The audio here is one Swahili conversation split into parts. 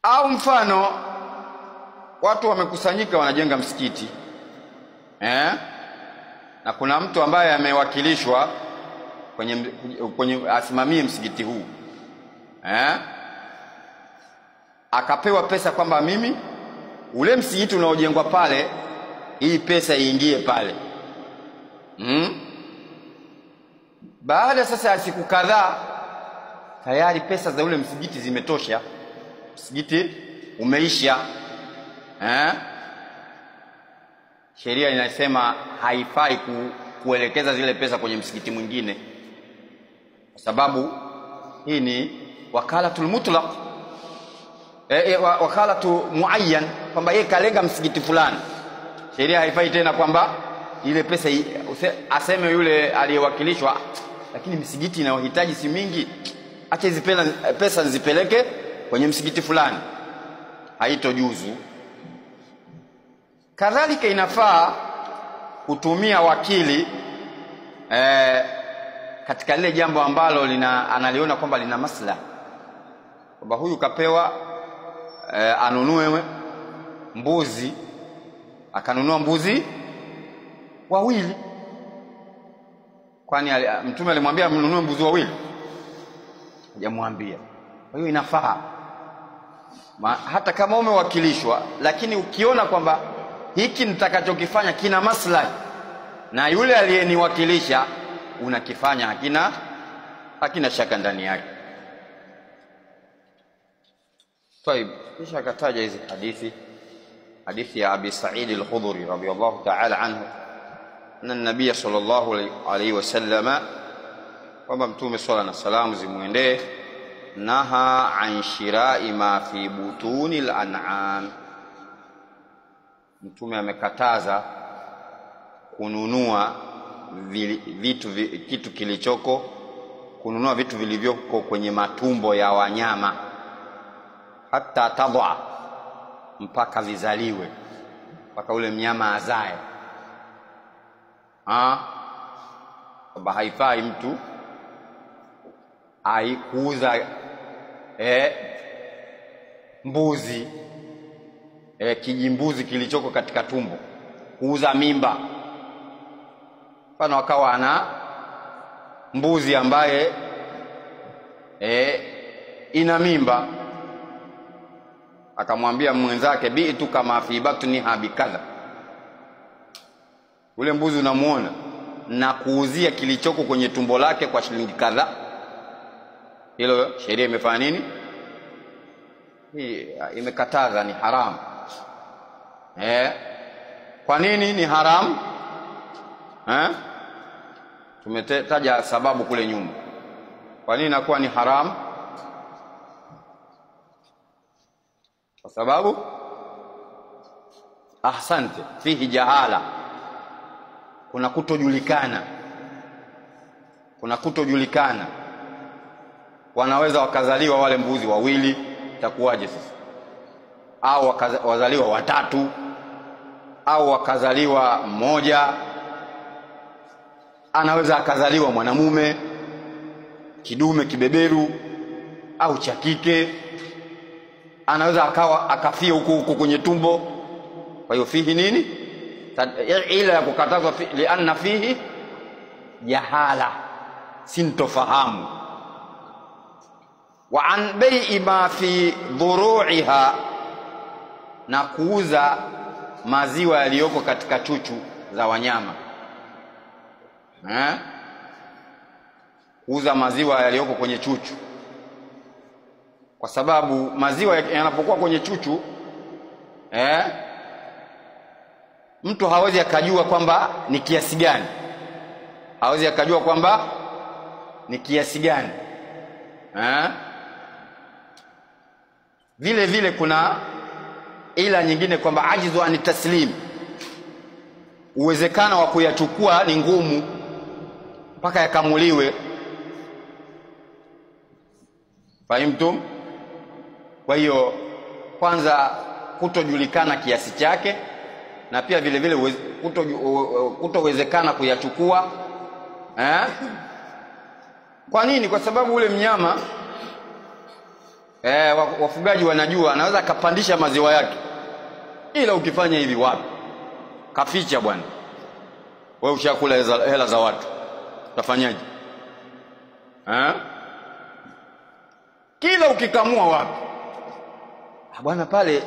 Au mfano watu wamekusanyika wanajenga msikiti na kuna mtu ambaye amewakilishwa kwenye asimamie msikiti huu akapewa pesa kwamba mimi ule msikiti unaojengwa pale, hii pesa iingie pale. Baada sasa ya siku kadhaa tayari pesa za ule msikiti zimetosha, msikiti umeisha. Sheria inasema haifai kuelekeza zile pesa kwenye msikiti mwingine, kwa sababu hii ni wakalatul mutlaq, wakalatu muayyan, kwamba yeye kalenga msikiti fulani. Sheria haifai tena kwamba ile pesa aseme yule aliyewakilishwa, lakini msikiti inayohitaji si mingi, acha hizi pesa nizipeleke kwenye msikiti fulani. Haitojuzu. Kadhalika inafaa kutumia wakili katika lile jambo ambalo analiona kwamba lina maslaha, kwamba huyu kapewa anunue mbuzi, akanunua mbuzi wawili. Kwani Mtume alimwambia mnunue mbuzi wawili? Hajamwambia. Kwa hiyo inafaa hata kama umewakilishwa, lakini ukiona kwamba hiki nitakachokifanya kina maslahi na yule aliyeniwakilisha, unakifanya, hakina shaka ndani yake. طيب, kisha akataja hizi hadithi ya Abi Sa'id al-Khudri radiyallahu ta'ala anhu, anna an-nabiy sallallahu alayhi wasallam, kwamba Mtume swalla na salamu zimuendee, naha an shira'i ma fi butunil an'am, Mtume amekataza kununua kitu kilichoko, kununua vitu vilivyoko kwenye matumbo ya wanyama, hata tadha, mpaka vizaliwe, mpaka ule mnyama azae. Kwamba haifai mtu kuuza mbuzi, kijimbuzi kilichoko katika tumbo, kuuza mimba. Mfano akawa ana mbuzi ambaye ina mimba, akamwambia mwenzake, bi'tu kama fi batniha bikadha, ule mbuzi unamuona na kuuzia kilichoko kwenye tumbo lake kwa shilingi kadha. Hilo sheria imefanya nini? Hii imekataza, ni haramu. Kwa nini ni haramu? Tumetaja sababu kule nyuma. Kwa nini inakuwa ni haramu? Kwa sababu ahsante, fihi jahala, kuna kutojulikana. Wanaweza wakazaliwa wale mbuzi wawili, itakuwaje sasa? Au wazaliwa watatu, au wakazaliwa mmoja. Anaweza akazaliwa mwanamume kidume kibeberu au cha kike, anaweza akafia huko kwenye tumbo. Kwa hiyo fihi nini? Ila ya kukatazwa lianna fihi jahala, sintofahamu. Wa an bai'i ma fi dhuru'iha, na kuuza maziwa yaliyoko katika chuchu za wanyama. Kuuza maziwa yaliyoko kwenye chuchu, kwa sababu maziwa yanapokuwa kwenye chuchu mtu hawezi akajua kwamba ni kiasi gani, Vile vile kuna ila nyingine kwamba ajizu an taslim, uwezekano wa kuyachukua ni ngumu mpaka yakamuliwe. Fahimtum? Kwa hiyo kwanza kutojulikana kiasi chake, na pia vile vile kutowezekana kuyachukua. Kwa nini? Kwa sababu ule mnyama Wafugaji wanajua anaweza akapandisha maziwa yake, ila ukifanya hivi wapi, kaficha bwana. Wewe ushakula hela za watu, utafanyaje? Kila ukikamua wapi bwana, pale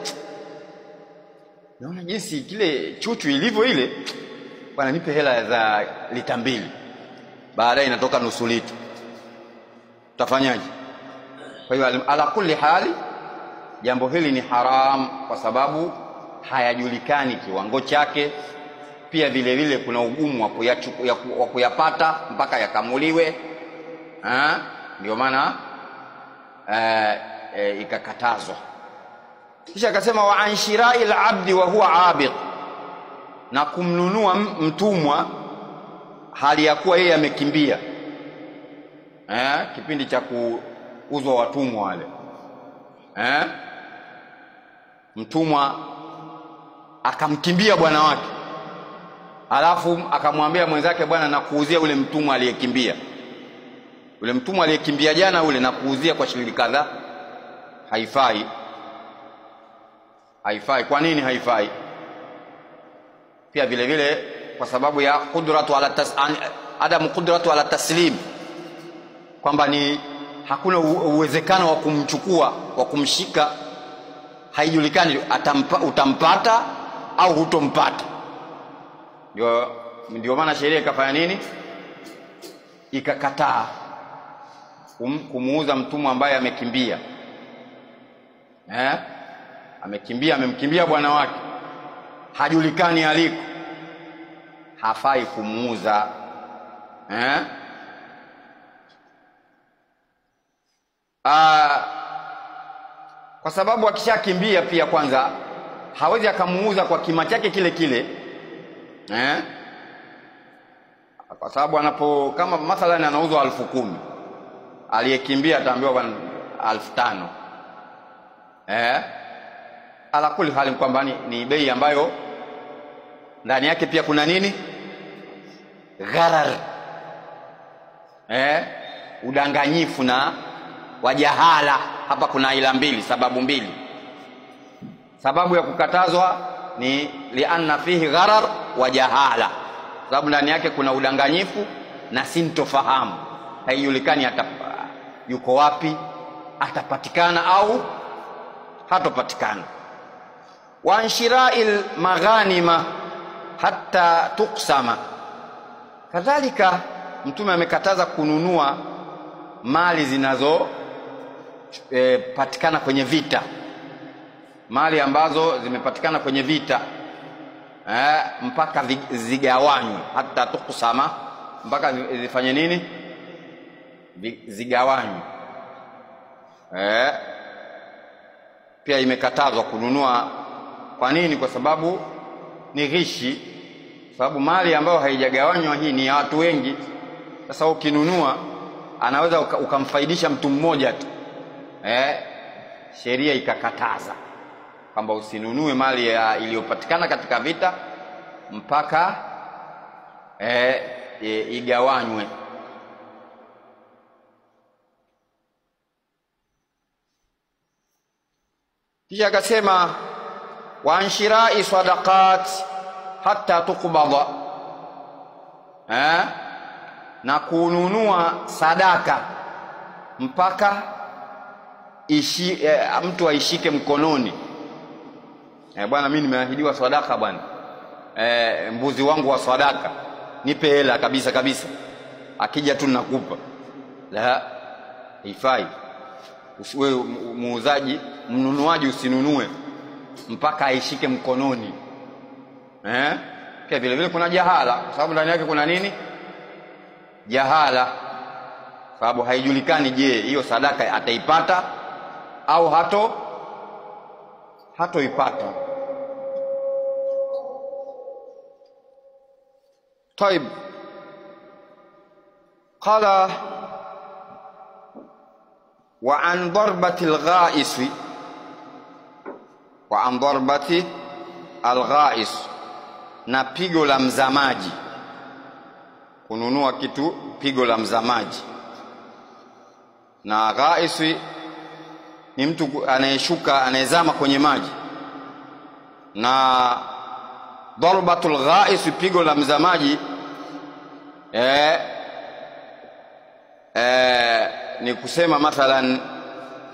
naona jinsi kile chuchu ilivyo ile bwana, nipe hela za lita 2, baadaye inatoka nusu lita, utafanyaje? Kwa hiyo ala kulli hali jambo hili ni haram kwa sababu hayajulikani kiwango chake. Pia vile vile kuna ugumu wa kuyapata mpaka yakamuliwe. Ndio maana ikakatazwa. Kisha akasema wa anshirai al-abdi wa huwa abiq, na kumnunua mtumwa hali ya kuwa yeye amekimbia. Kipindi cha kuuzwa watumwa wale, mtumwa akamkimbia bwana wake, alafu akamwambia mwenzake, bwana nakuuzia ule mtumwa aliyekimbia, ule mtumwa aliyekimbia jana ule nakuuzia kwa shilingi kadhaa. Haifai. Haifai. Kwa nini haifai? Pia vile vile kwa sababu ya adamu qudratu ala taslim, kwamba ni hakuna uwezekano wa kumchukua, wa kumshika, haijulikani utampata au hutompata. Ndio maana sheria ikafanya nini? Ikakataa kumuuza mtumwa ambaye amekimbia. Amemkimbia bwana wake, hajulikani aliko, hafai kumuuza. Kwa sababu akishakimbia pia kwanza hawezi akamuuza kwa kima chake kile kile. Kwa sababu kama mathalan anauzwa 10,000, aliyekimbia ataambiwa bwana 5,000. Ala kuli hali kwamba ni bei ambayo ndani yake pia kuna nini? Gharar, udanganyifu na wajahala. Hapa kuna aina mbili, sababu mbili. Sababu ya kukatazwa ni lianna fihi gharar wa jahala, sababu ndani yake kuna udanganyifu na sintofahamu, haijulikani yuko wapi, atapatikana au hatopatikana. Wa anshira'il maghanima hatta tuqsama, kadhalika mtume amekataza kununua mali zinazo patikana kwenye vita, mali ambazo zimepatikana kwenye vita, mpaka zigawanywe. Hata tukusama, mpaka zifanye nini? Zigawanywe. Pia imekatazwa kununua. Kwa nini? Kwa sababu ni ghishi. Sababu mali ambayo haijagawanywa hii ni ya watu wengi. Sasa ukinunua anaweza ukamfaidisha mtu mmoja tu. Sheria ikakataza kwamba usinunue mali iliyopatikana katika vita mpaka igawanywe. Kisha akasema wa anshira'i sadaqat hatta tuqbada, na kununua sadaka mpaka mtu aishike mkononi. Bwana mimi nimeahidiwa sadaka bwana, mbuzi wangu wa sadaka, nipe hela kabisa kabisa, akija tu nakupa. La, haifai. Usiwe muuzaji, mnunuaji usinunue mpaka aishike mkononi. Pia vile vile kuna jahala, kwa sababu ndani yake kuna nini? Jahala, sababu haijulikani, je, hiyo sadaka ataipata au hatoipata. طيب قال وعن ضربة الغائص، وعن ضربة الغائص، na pigo la mzamaji. Kununua kitu pigo la mzamaji. Na ghaisi ni mtu anayeshuka, anayezama kwenye maji, na darbatul ghais, pigo la mzamaji ni kusema mathalan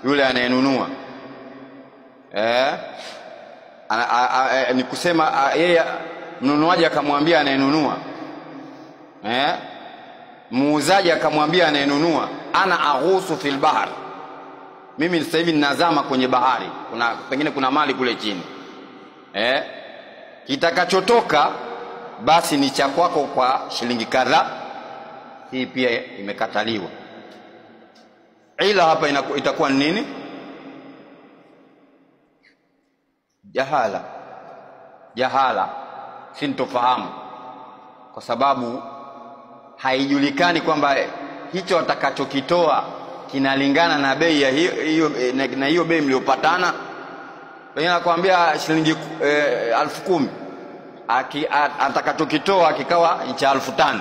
yule anayenunua ni kusema yeye mnunuaji akamwambia anayenunua, muuzaji akamwambia anayenunua, ana aghusu fil bahr, mimi sasa hivi ninazama kwenye bahari, pengine kuna mali kule chini, kitakachotoka basi ni cha kwako kwa shilingi kadhaa. Hii pia imekataliwa. Ila hapa itakuwa nini? Jahala, sintofahamu, kwa sababu haijulikani kwamba hicho atakachokitoa kinalingana na bei ya hiyo bei mliopatana. Pengine anakuambia shilingi 10,000, atakachokitoa kikawa ni cha 5,000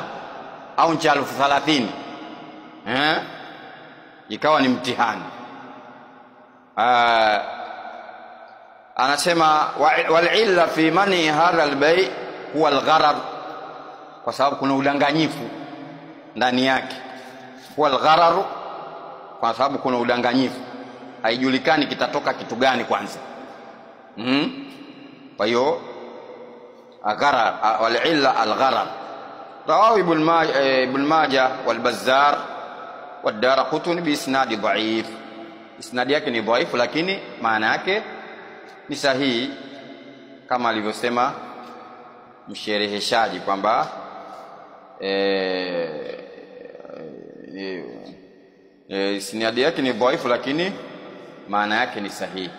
au ni cha 30,000, ikawa ni mtihani. Anasema wal illa fi mani hadha al-bay' huwa al-gharar, kwa sababu kuna udanganyifu ndani yake. Huwa al-gharar, kwa sababu kuna udanganyifu, haijulikani kitatoka kitu gani kwanza. Kwa hiyo agharar, wal illa al-gharar. Rawahu Ibn Majah wal Bazzar wad Daraqutni bi isnad dha'if. Isnadi yake ni dhaifu, lakini maana yake ni sahihi, kama alivyosema mshereheshaji kwamba isnadi yake ni dhaifu, lakini maana yake ni sahihi.